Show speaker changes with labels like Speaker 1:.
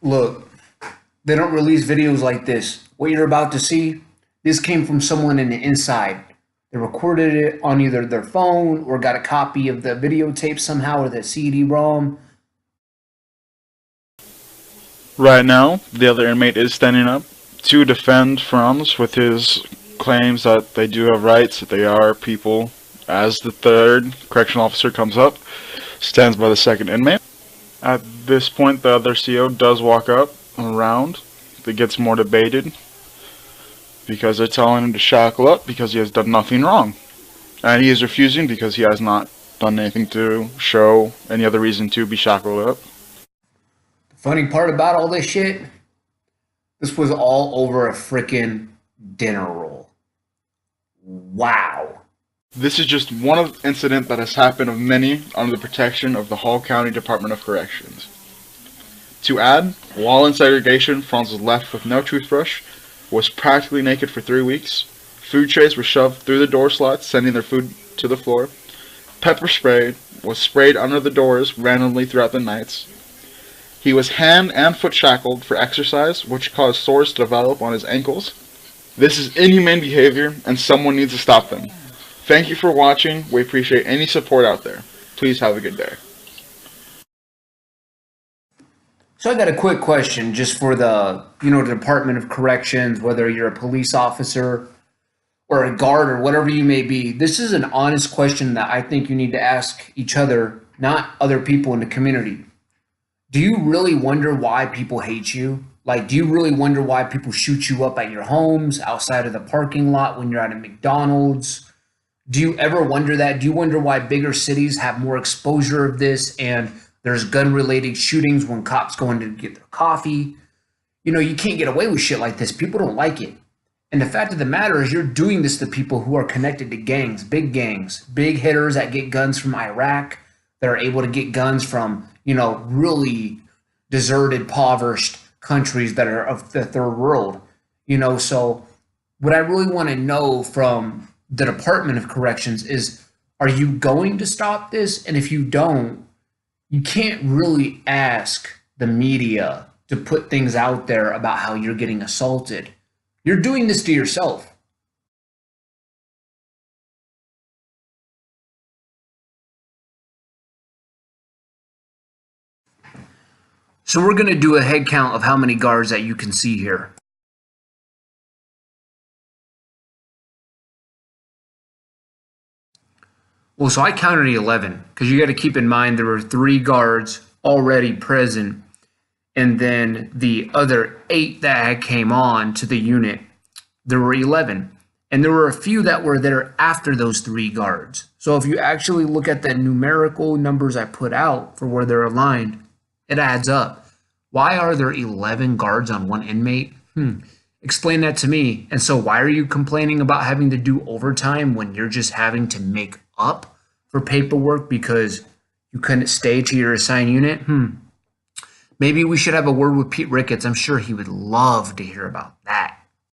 Speaker 1: Look, they don't release videos like this. What you're about to see, this came from someone in the inside. They recorded it on either their phone or got a copy of the videotape somehow or the CD-ROM.
Speaker 2: Right now, the other inmate is standing up to defend Franz with his claims that they do have rights, that they are people. As the third correctional officer comes up, stands by the second inmate. At this point, the other CO does walk up around. It gets more debated because they're telling him to shackle up because he has done nothing wrong. And he is refusing because he has not done anything to show any other reason to be shackled up.
Speaker 1: The funny part about all this shit, this was all over a freaking dinner roll. Wow.
Speaker 2: This is just one incident that has happened of many under the protection of the Hall County Department of Corrections. To add, while in segregation, Franz was left with no toothbrush, was practically naked for 3 weeks, food trays were shoved through the door slots, sending their food to the floor, pepper spray was sprayed under the doors randomly throughout the nights. He was hand and foot shackled for exercise, which caused sores to develop on his ankles. This is inhumane behavior, and someone needs to stop them. Thank you for watching. We appreciate any support out there. Please have a good day.
Speaker 1: So I got a quick question just for the Department of Corrections, whether you're a police officer or a guard or whatever you may be. This is an honest question that I think you need to ask each other, not other people in the community. Do you really wonder why people hate you? Like, do you really wonder why people shoot you up at your homes, outside of the parking lot when you're at a McDonald's? Do you ever wonder that? Do you wonder why bigger cities have more exposure of this and there's gun-related shootings when cops go in to get their coffee? You can't get away with shit like this. People don't like it. And the fact of the matter is you're doing this to people who are connected to gangs, big hitters that get guns from Iraq, that are able to get guns from, really deserted, impoverished countries that are of the third world. So what I really want to know from the Department of Corrections is, are you going to stop this? And if you don't, you can't really ask the media to put things out there about how you're getting assaulted. You're doing this to yourself. So we're going to do a head count of how many guards that you can see here. Well, so I counted 11 because you got to keep in mind there were 3 guards already present, and then the other 8 that came on to the unit. There were 11, and there were a few that were there after those 3 guards. So if you actually look at the numerical numbers I put out for where they're aligned, it adds up. Why are there 11 guards on one inmate? Explain that to me. And so why are you complaining about having to do overtime when you're just having to make up for paperwork because you couldn't stay to your assigned unit? Maybe we should have a word with Pete Ricketts. I'm sure he would love to hear about that.